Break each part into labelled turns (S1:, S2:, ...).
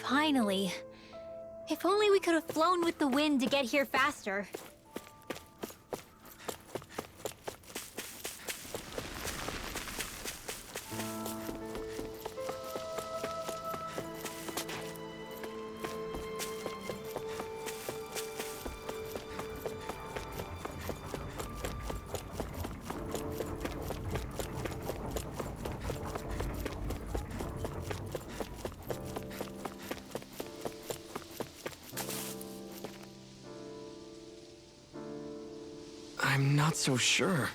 S1: Finally. If only we could have flown with the wind to get here faster.
S2: I'm not so sure.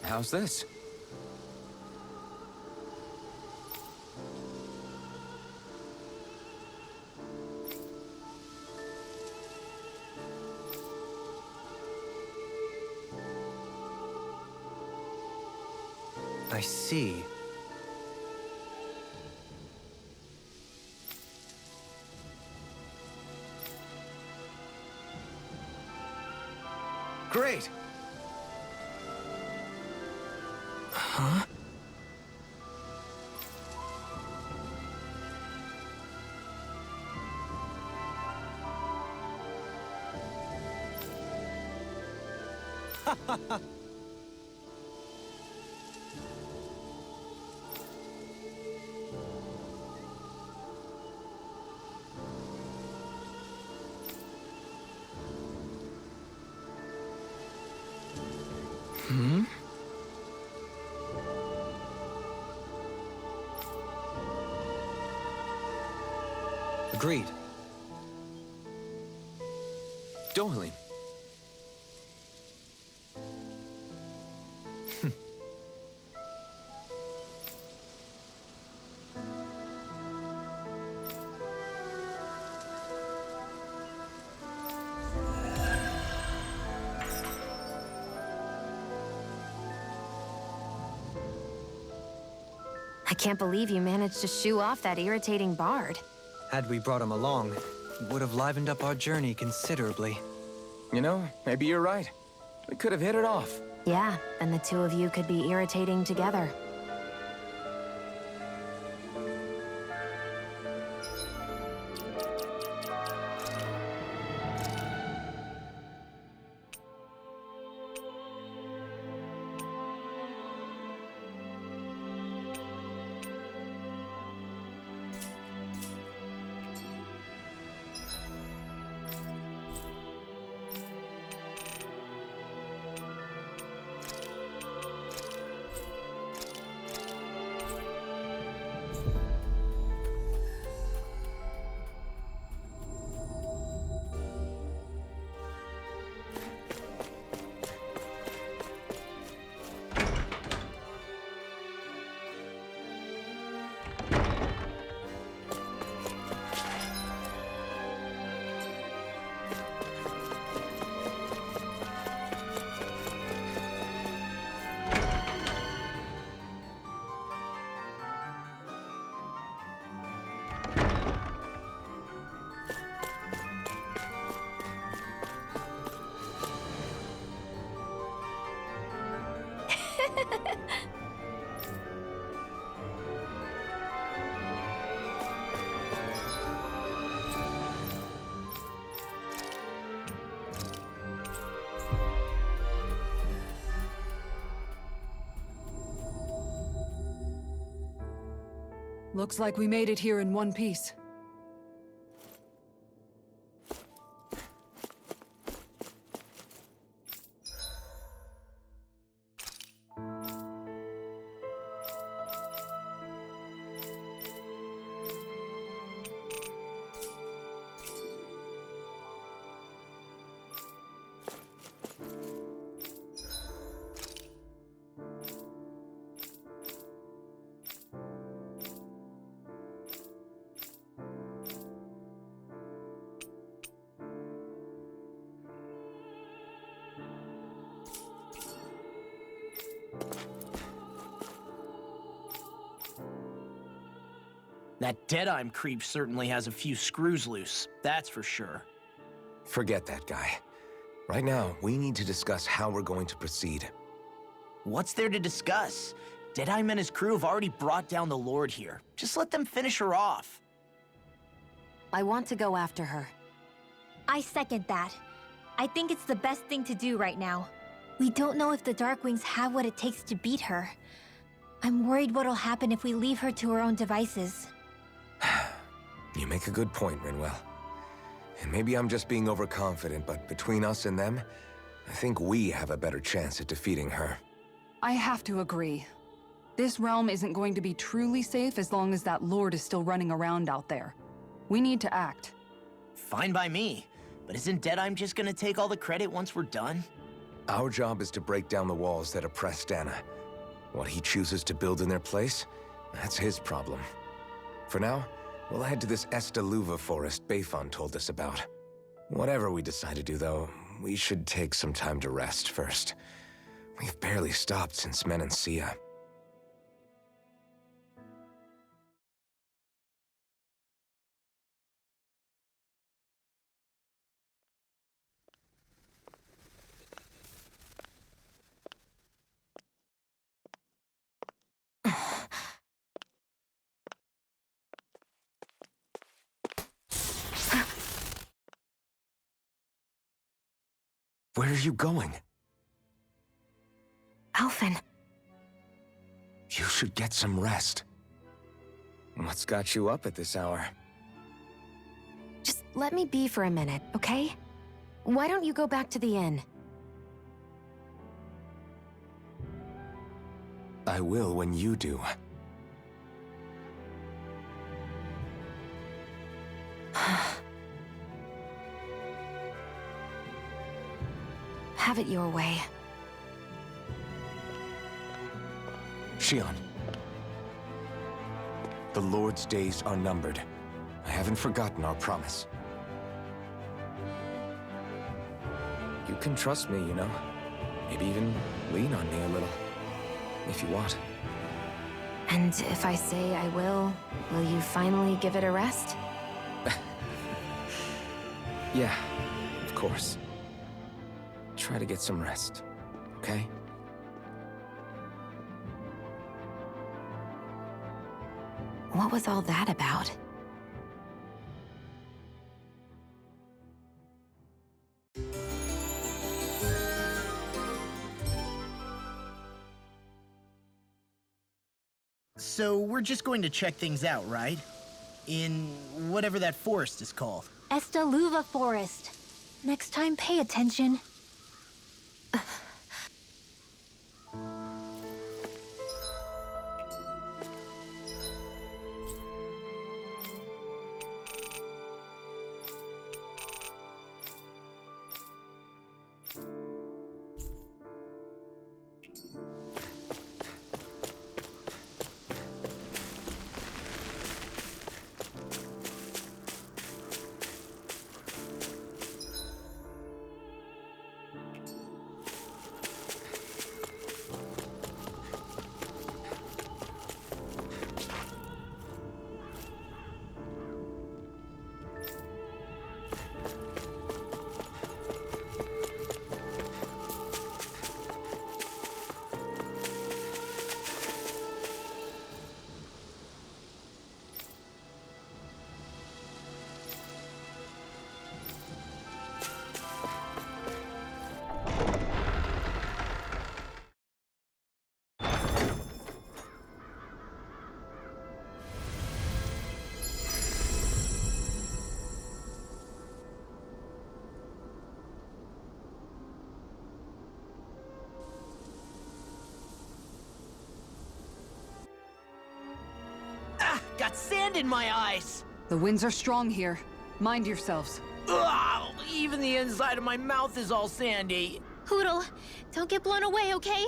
S2: How's this? I see. Great! Huh? Hmm? Agreed. Darling.
S3: I can't believe you managed to shoo off that irritating bard.
S4: Had we brought him along, it would have livened up our journey considerably.
S2: You know, maybe you're right. We could have hit it off.
S3: Yeah, and the two of you could be irritating together.
S5: Looks like we made it here in one piece.
S6: That Deadeye creep certainly has a few screws loose, that's for sure.
S7: Forget that guy. Right now, we need to discuss how we're going to proceed.
S6: What's there to discuss? Deadeye and his crew have already brought down the Lord here. Just let them finish her off.
S3: I want to go after her.
S1: I second that. I think it's the best thing to do right now. We don't know if the Darkwings have what it takes to beat her. I'm worried what'll happen if we leave her to her own devices.
S2: You make a good point, Rinwell. And maybe I'm just being overconfident, but between us and them, I think we have a better chance at defeating her.
S5: I have to agree. This realm isn't going to be truly safe as long as that Lord is still running around out there. We need to act.
S6: Fine by me. But isn't Deadeye just gonna take all the credit once we're done?
S2: Our job is to break down the walls that oppress Dana. What he chooses to build in their place, that's his problem. For now, we'll head to this Estaluva forest Bayfon told us about. Whatever we decide to do, though, we should take some time to rest first. We've barely stopped since Menancia. Where are you going?
S3: Alphen.
S2: You should get some rest. What's got you up at this hour?
S3: Just let me be for a minute, okay? Why don't you go back to the inn?
S2: I will when you do.
S3: Have it your way.
S2: Shion. The Lord's days are numbered. I haven't forgotten our promise. You can trust me, you know. Maybe even lean on me a little. If you want.
S3: And if I say I will you finally give it a rest?
S2: Yeah, of course. Try to get some rest, okay?
S3: What was all that about?
S6: So we're just going to check things out, right? In whatever that forest is called.
S1: Estaluva Forest. Next time, pay attention.
S6: Got sand in my eyes!
S5: The winds are strong here. Mind yourselves.
S6: Ugh, even the inside of my mouth is all sandy.
S1: Hootle, don't get blown away, okay?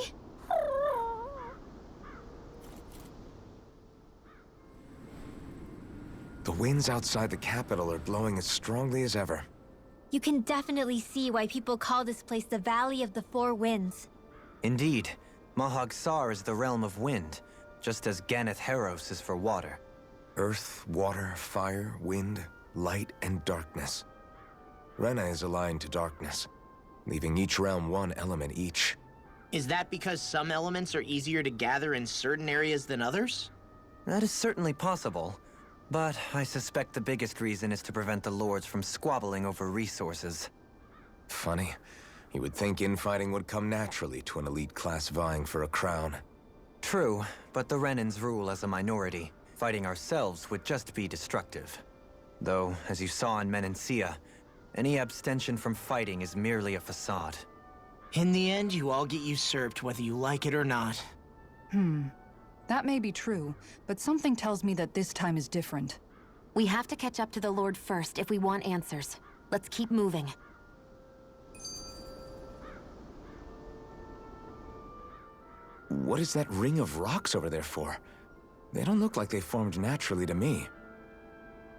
S2: The winds outside the capital are blowing as strongly as ever.
S1: You can definitely see why people call this place the Valley of the Four Winds.
S4: Indeed, Mahag Sar is the realm of wind, just as Ganeth Heros is for water.
S2: Earth, water, fire, wind, light, and darkness. Rena is aligned to darkness, leaving each realm one element each.
S6: Is that because some elements are easier to gather in certain areas than others?
S4: That is certainly possible, but I suspect the biggest reason is to prevent the lords from squabbling over resources.
S2: Funny. You would think infighting would come naturally to an elite class vying for a crown.
S4: True, but the Renans rule as a minority. Fighting ourselves would just be destructive. Though, as you saw in Menancia, any abstention from fighting is merely a facade.
S6: In the end, you all get usurped whether you like it or not.
S5: That may be true, but something tells me that this time is different.
S3: We have to catch up to the Lord first if we want answers. Let's keep moving.
S2: What is that ring of rocks over there for? They don't look like they formed naturally to me.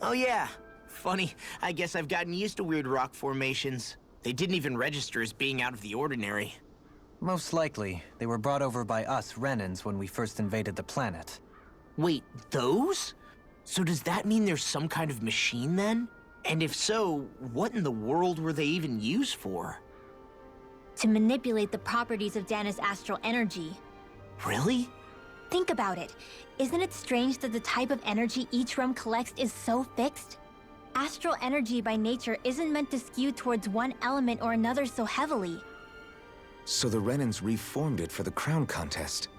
S6: Oh yeah. Funny, I guess I've gotten used to weird rock formations. They didn't even register as being out of the ordinary.
S4: Most likely, they were brought over by us Renans when we first invaded the planet.
S6: Wait, those? So does that mean there's some kind of machine then? And if so, what in the world were they even used for?
S1: To manipulate the properties of Dana's astral energy.
S6: Really?
S1: Think about it. Isn't it strange that the type of energy each realm collects is so fixed? Astral energy by nature isn't meant to skew towards one element or another so heavily.
S2: So the Renans reformed it for the crown contest.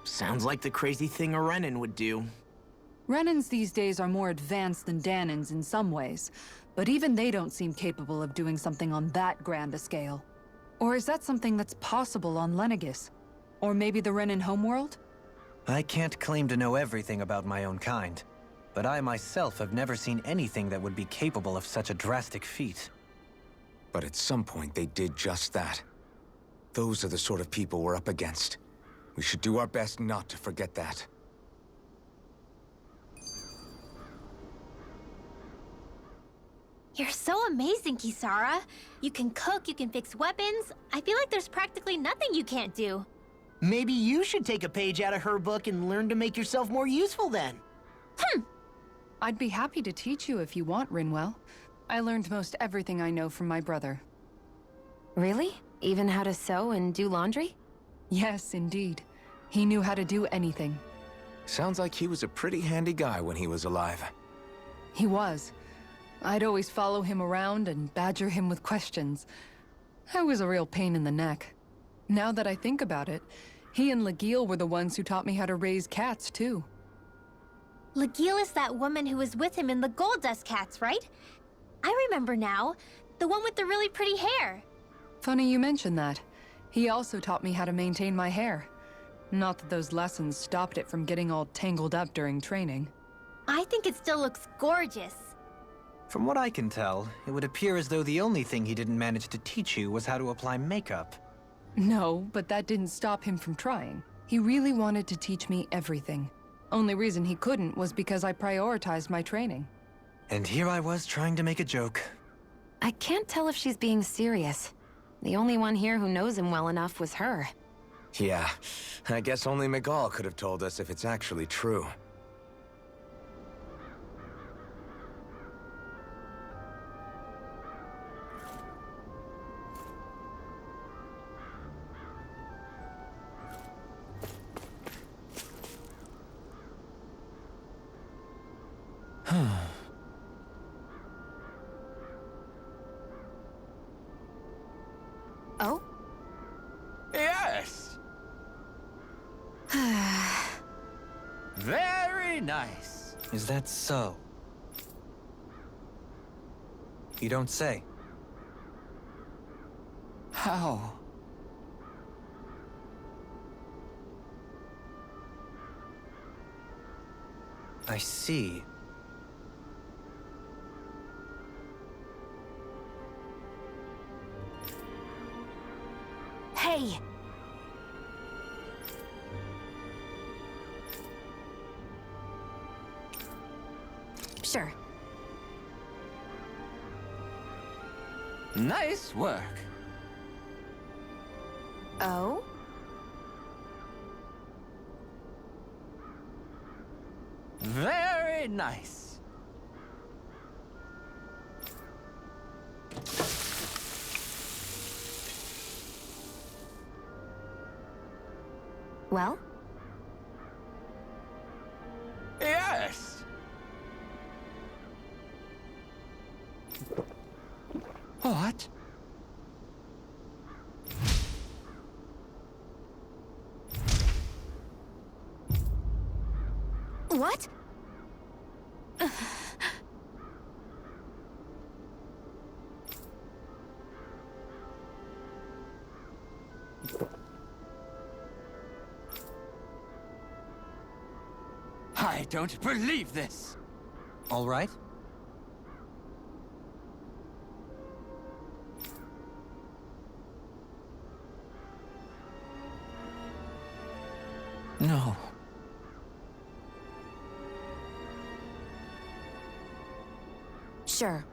S6: Sounds like the crazy thing a Renan would do.
S5: Renans these days are more advanced than Danans in some ways, but even they don't seem capable of doing something on that grand a scale. Or is that something that's possible on Lenegis? Or maybe the Renan homeworld?
S4: I can't claim to know everything about my own kind, but I myself have never seen anything that would be capable of such a drastic feat.
S2: But at some point they did just that. Those are the sort of people we're up against. We should do our best not to forget that.
S1: You're so amazing, Kisara. You can cook, you can fix weapons. I feel like there's practically nothing you can't do.
S6: Maybe you should take a page out of her book and learn to make yourself more useful then.
S5: I'd be happy to teach you if you want, Rinwell. I learned most everything I know from my brother.
S3: Really? Even how to sew and do laundry?
S5: Yes, indeed. He knew how to do anything.
S2: Sounds like he was a pretty handy guy when he was alive.
S5: He was. I'd always follow him around and badger him with questions. I was a real pain in the neck. Now that I think about it, he and Legil were the ones who taught me how to raise cats, too.
S1: Legil is that woman who was with him in the Gold Dust Cats, right? I remember now. The one with the really pretty hair.
S5: Funny you mention that. He also taught me how to maintain my hair. Not that those lessons stopped it from getting all tangled up during training.
S1: I think it still looks gorgeous.
S4: From what I can tell, it would appear as though the only thing he didn't manage to teach you was how to apply makeup.
S5: No, but that didn't stop him from trying. He really wanted to teach me everything. Only reason he couldn't was because I prioritized my training.
S4: And here I was trying to make a joke.
S3: I can't tell if she's being serious. The only one here who knows him well enough was her.
S2: Yeah, I guess only Miguel could have told us if it's actually true.
S3: Oh?
S8: Yes! Very nice.
S4: Is that so? You don't say.
S8: How?
S4: I see.
S3: Hey! Sure.
S8: Nice work.
S3: Oh?
S8: Very nice.
S3: Well?
S8: Yes! What?
S3: What?
S8: I don't believe this!
S4: All right?
S8: No.
S3: Sure.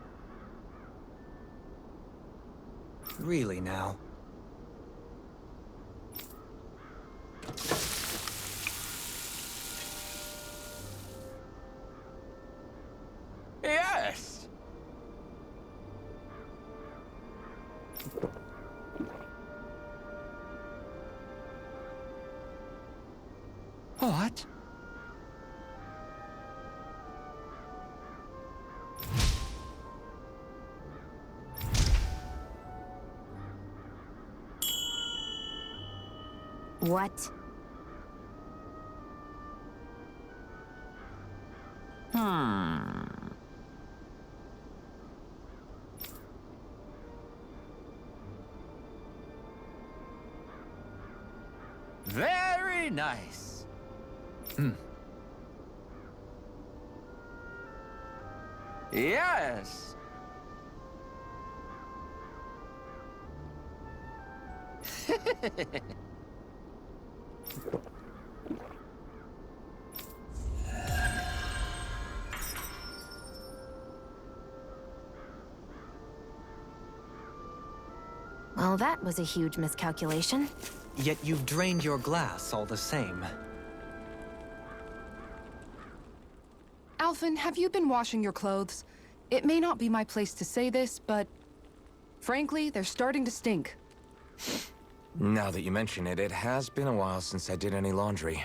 S4: Really now?
S8: Yes! What?
S3: What?
S8: Very nice. Yes.
S3: Well, that was a huge miscalculation.
S4: Yet you've drained your glass all the same.
S5: Alphen, have you been washing your clothes? It may not be my place to say this, but... frankly, they're starting to stink.
S2: Now that you mention it, it has been a while since I did any laundry.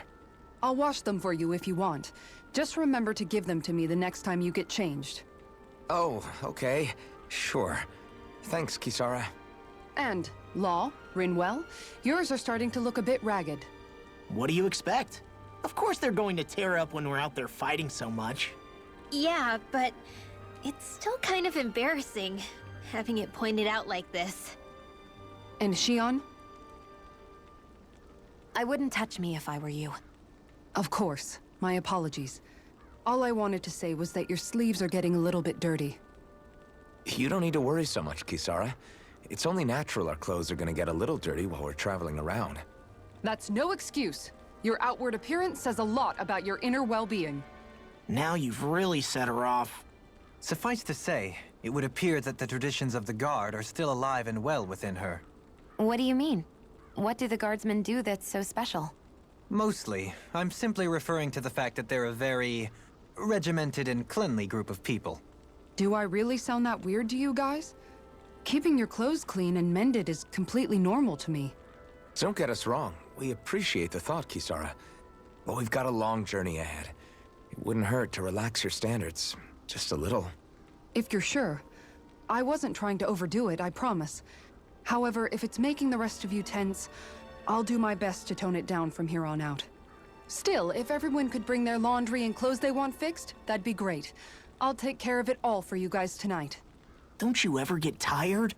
S5: I'll wash them for you if you want. Just remember to give them to me the next time you get changed.
S2: Oh, okay. Sure. Thanks, Kisara.
S5: And, Law, Rinwell, yours are starting to look a bit ragged.
S6: What do you expect? Of course they're going to tear up when we're out there fighting so much.
S1: Yeah, but it's still kind of embarrassing, having it pointed out like this.
S5: And Shion?
S3: I wouldn't touch me if I were you.
S5: Of course. My apologies. All I wanted to say was that your sleeves are getting a little bit dirty.
S2: You don't need to worry so much, Kisara. It's only natural our clothes are gonna get a little dirty while we're traveling around.
S5: That's no excuse. Your outward appearance says a lot about your inner well-being.
S6: Now you've really set her off.
S4: Suffice to say, it would appear that the traditions of the Guard are still alive and well within her.
S3: What do you mean? What do the guardsmen do that's so special?
S4: Mostly, I'm simply referring to the fact that they're a very regimented and cleanly group of people.
S5: Do I really sound that weird to you guys? Keeping your clothes clean and mended is completely normal to me.
S2: Don't get us wrong. We appreciate the thought, Kisara. But we've got a long journey ahead. It wouldn't hurt to relax your standards. Just a little.
S5: If you're sure. I wasn't trying to overdo it, I promise. However, if it's making the rest of you tense, I'll do my best to tone it down from here on out. Still, if everyone could bring their laundry and clothes they want fixed, that'd be great. I'll take care of it all for you guys tonight.
S6: Don't you ever get tired?